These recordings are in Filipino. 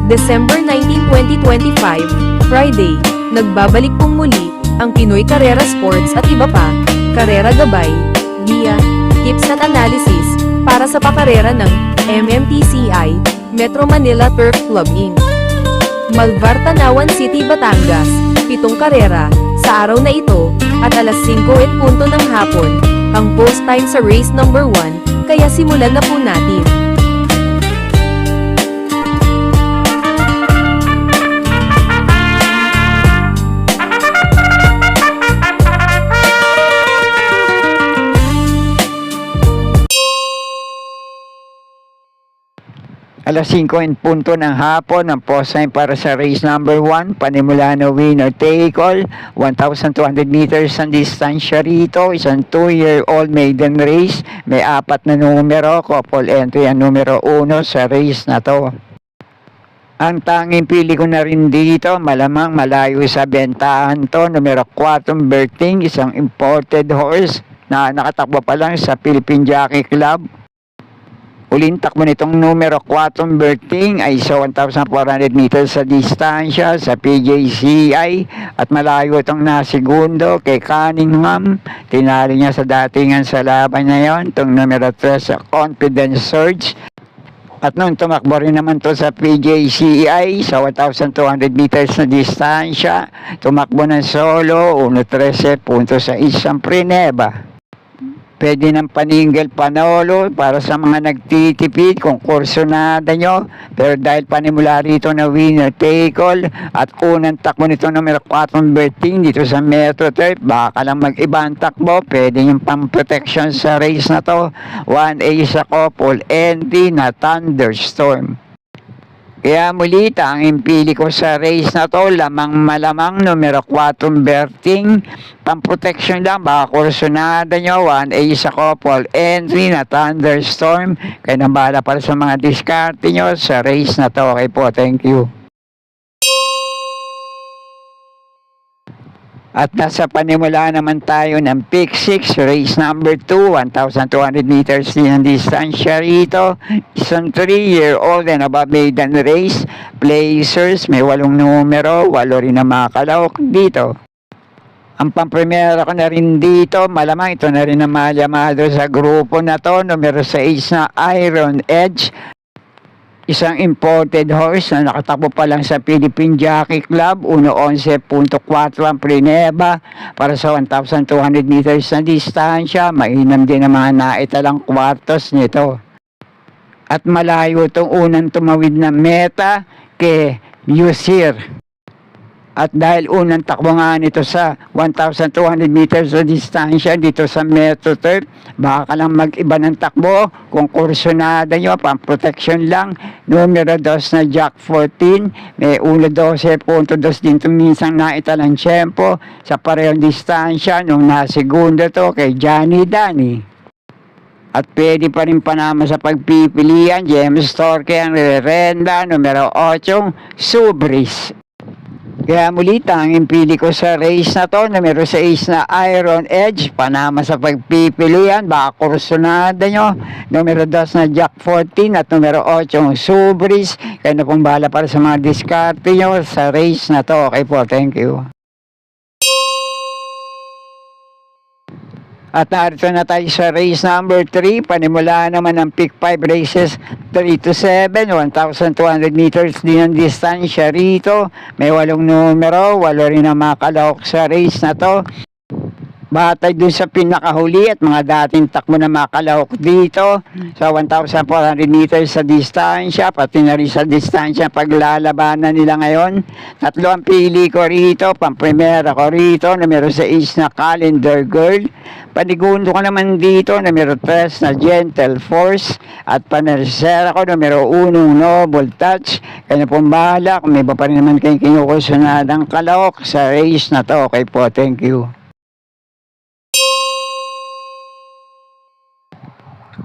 December 19, 2025, Friday, nagbabalik pong muli, ang Pinoy Carrera Sports at iba pa, karera gabay, via, tips at analysis, para sa pakarera ng MMTCI, Metro Manila Turf Club Inc. Malvar Tanawan City, Batangas, 7 karera, sa araw na ito, at alas 5:00 ng hapon, ang post time sa race number 1, kaya simulan na po natin. Alas 5:00 ng hapon, ang post time para sa race number 1, panimula na winner take all, 1,200 meters ang distansya rito, isang 2-year-old maiden race, may 4 na numero, couple entry ang numero 1 sa race na to. Ang tanging pili ko na rin dito, malamang malayo sa bentahan to, numero 4 Berting, isang imported horse na nakatakbo pa lang sa Philippine Jockey Club. Uling takbo nitong numero 4 Berting ay sa 1,400 meters sa distansya sa PJCI at malayo itong nasigundo kay Cunningham. Tinalo niya sa datingan sa laban na yon, itong numero 3 sa Confidence Surge. At nung tumakbo rin naman to sa PJCI sa 1,200 meters na distansya, tumakbo ng solo, 1.13 punto sa isang Prineba. Pwede ng paninggal panolo para sa mga nagtitipid kung kursonada nyo. Pero dahil panimula rito na winner take all at unang takbo nito numero 4 Berting dito sa Metro Turf, baka lang mag-iba ang takbo. Pwede yung pang-protection sa race na to. 1A sa couple entry na Thunderstorm. Kaya muli, ang pili ko sa race na to, lamang malamang numero 4 Berting, pang-protection lang, baka kursonada nyo, 1A sa couple entry na Thunderstorm, kaya nabala para sa mga diskarte nyo sa race na to. Okay po, thank you. At nasa panimula naman tayo ng pick 6, race number 2, 1,200 meters din ang distansya rito. Isang 3-year-old and above maiden race. Placers, may 8 numero, 8 rin na makalawak dito. Ang pampremera ko na rin dito, malamang ito na rin ang malamado sa grupo na to, numero 6 na Iron Edge. Isang imported horse na nakatakbo pa lang sa Philippine Jockey Club, 1.11.4 ang Prineba para sa 1,200 meters na distansya. Mainam din ang mga naitalang kwartos nito. At malayo itong unang tumawid na meta kay Yusir. At dahil unang takbo nga nito sa 1,200 meters na distansya dito sa Metro Turf, baka lang mag-iba ng takbo kung kursonada nyo, pang-protection lang. Numero 2 na Jack 14, may 1.12.2 din tuminsang naitalang tiyempo sa parehong distansya nung nasigundo to kay Johnny Danny. At pwede pa rin panama sa pagpipilian, James Torque ang rerenda, numero 8, Subris. Kaya muli, tanging pili ko sa race na to, numero 6 na Iron Edge, panama sa pagpipilian, baka kursonada nyo, numero 2 na Jack 14 at numero 8 Subris, kaya na pong bahala para sa mga diskarte nyo sa race na to. Okay po, thank you. At narito na tayo sa race number 3, panimula naman ng pick 5 races 3 to 7, 1,200 meters din ang distansya rito. May 8 numero, 8 rin ang makalawak sa race na to. Batay dun sa pinakahuli at mga dating takbo na makalawak dito sa 1,400 meters sa distansya, pati na rin sa distansya paglalabanan nila ngayon. 3 ang pili ko rito, pang-primera ko rito, numero 6 na Calendar Girl. Panigundo ko naman dito, numero 3 na Gentle Force. At panersera ko, numero 1 Noble Touch. Kaya pong bahala kung may iba pa rin naman kayong kinukusunadang kalawak sa race na to. Okay po, thank you.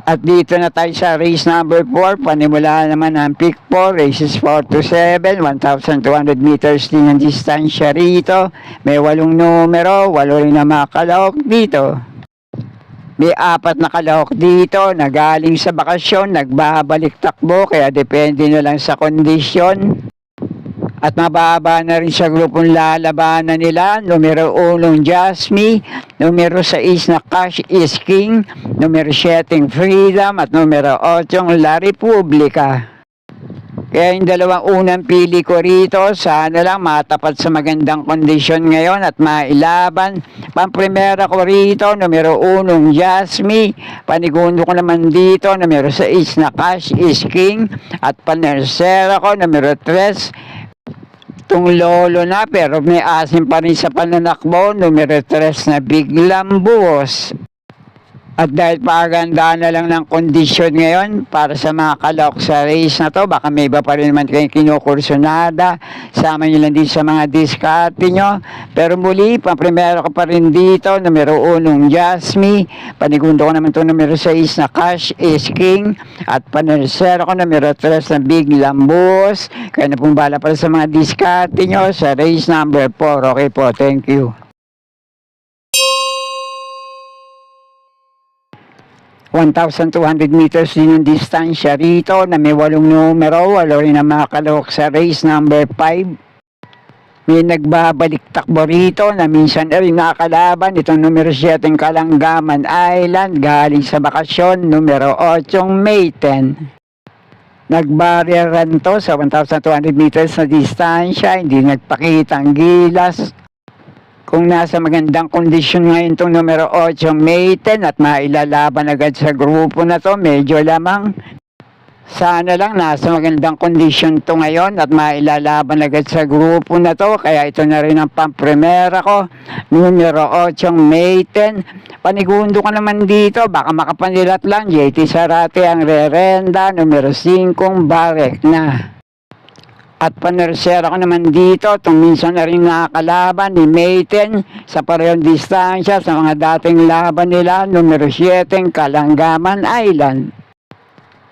At dito na tayo sa race number 4, panimula naman ang pick 4, races 4 to 7, 1,200 meters din ang distansya rito. May 8 numero, 8 rin na makalawak dito. May 4 na kalahok dito na galing sa bakasyon, nagbabalik takbo, kaya depende na lang sa kondisyon. At mababa na rin sa grupong lalabanan nila, numero 1 Jasmine, numero 6 na Cash is King, numero 7 Freedom, at numero 8 La Republica. Kaya yung dalawang unang pili ko rito, sana lang matapat sa magandang kondisyon ngayon at mailaban. Pamprimera ko rito, numero 1 Jasmine, panigundo ko naman dito, numero 6 na Cash is King, at panersera ko, numero 3, itong lolo na pero may asim pa rin sa pananakbo, numero 3 na Biglang Buhos. At dahil paganda na lang ng kondisyon ngayon para sa mga kalok sa race na to, baka may iba pa rin naman kayong kinukursunada, sama nyo lang din sa mga diskarte nyo. Pero muli, pamprimero ko pa rin dito, numero 1 Jasmine, panigundo ko naman ito numero 6 na Cash is King, at panersero ko numero 3 na Biglang Buhos. Kaya na pong bala para sa mga diskarte nyo sa race number 4. Okay po, thank you. 1,200 meters din yung distansya rito na may 8 numero, 8 rin ang makakalok sa race number 5. May nagbabalik takbo rito na minsan rin nakakalaban. Itong numero 7 Kalanggaman Island, galing sa bakasyon, numero 8 Mayten. Nagbaryeran to sa 1,200 meters na distansya, hindi nagpakita ang gilas. Kung nasa magandang kondisyon ngayon itong numero 8 Mayten at mailalaban agad sa grupo na to, medyo lamang. Sana lang nasa magandang kondisyon to ngayon at mailalaban agad sa grupo na to. Kaya ito na rin ang pamprimera ko, numero 8 Mayten. Panigundo ko naman dito, baka makapanilat lang, JT Sarate ang rerenda, numero 5 Barek na. At panersera ko naman dito, itong minsan na rin nakakalaban ni Mayten sa parehong distansya sa mga dating laban nila, numero 7 Kalanggaman Island.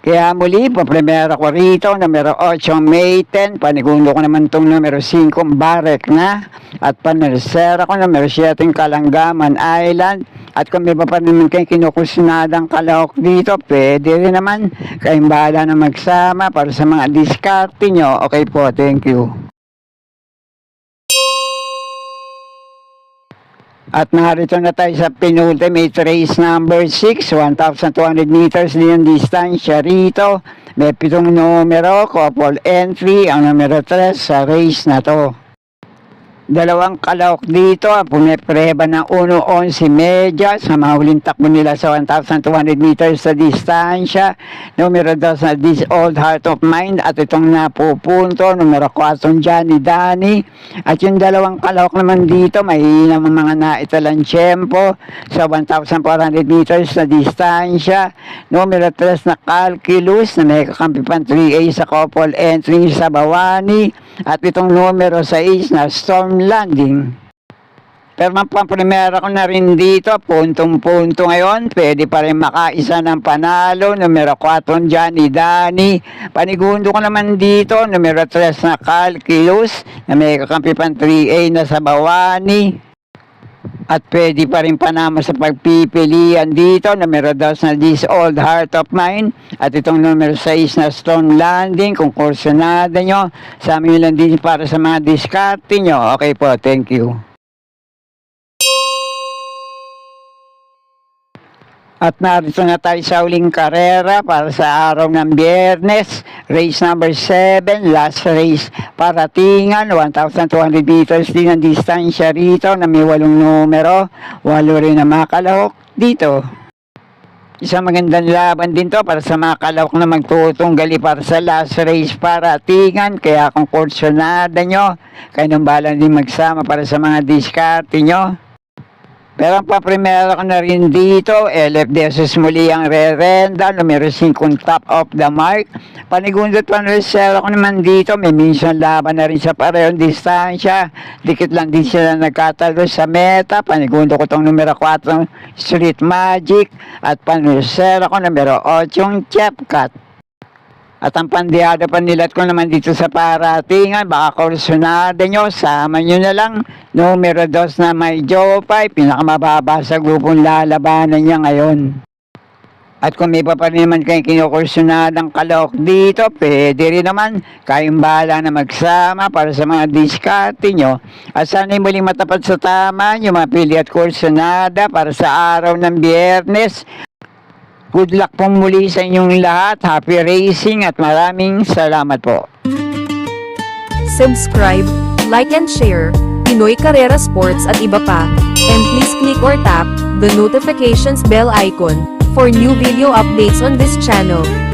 Kaya muli, paprimera ko rito, numero 8 Mayten, panigundo ko naman itong numero 5 Barek na, at panersera ko numero 7 Kalanggaman Island. At kung may pa naman kayong kinukusinadang kalahok dito, pwede rin naman. Kayong bahala na magsama para sa mga diskarte nyo. Okay po, thank you. At narito na tayo sa penultimate race number 6, 1,200 meters din yung distansya rito. May 7 numero, couple entry, ang numero 3 sa race na to. Dalawang kalahok dito, pumipreba ng 1-11 media sa mga huling takbo nila sa 1,200 meters sa distansya. Numero 2 na This Old Heart of Mine, at itong napupunto, numero 4 Johnny Danny. At yung dalawang kalahok naman dito, mahina mga naitalang tiyempo sa 1,400 meters sa distansya. Numero 3 na Calculus na may kakampi pang 3A sa couple entry sa Bawani. At itong numero 6 na Storm Landing. Pero pamprimera ko na rin dito, puntong-punto ngayon, pwede pa rin makaisa ng panalo, numero 4 Johnny Danny. Panigundo ko naman dito, numero 3 na Calculus, na may kakampi pang 3A na sa Bawani. At pwede pa rin panama sa pagpipilian dito, numero 2 na This Old Heart of Mine, at itong numero 6 na Stone Landing. Kung kursunada nyo, sa amin lang din para sa mga diskarte nyo. Okay po, thank you. At narito na tayo sa uling karera para sa araw ng Biyernes. Race number 7, last race. Paratingan, 1,200 meters din ang distansya rito na may 8 numero. 8 rin na makalahok dito. Isang magandang laban din to para sa mga kalahok na magtutunggali para sa last race Paratingan. Kaya kung kursunada nyo, kayo nang bahala din magsama para sa mga diskarte nyo. Pero ang paprimera ko na rin dito, LF Desos muli ang rerenda, numero 5 top of the mark. Panigundot panersera ko naman dito, may minsan laban na rin sa parehong distansya. Dikit lang din sila nagkatalo sa meta. Panigundo ko itong numero 4 Street Magic, at panersera ko numero 8 Chepcat. At ang pandiyada panilat ko naman dito sa Paratingan, baka kursunada nyo, sama nyo na lang. Numero 2 na may Joe 5, pinakamababa sa grupong lalabanan niya ngayon. At kung may pa rin naman kayong kinukursunadang kalok dito, pwede rin naman kayong bahala na magsama para sa mga diskarte nyo. At sana'y muling matapat sa tama yung mga pili at kursunada para sa araw ng Biyernes. Good luck pong muli sa inyong lahat. Happy racing at maraming salamat po. Subscribe, like and share, Pinoy Carrera Sports at iba pa. And please click or tap the notifications bell icon for new video updates on this channel.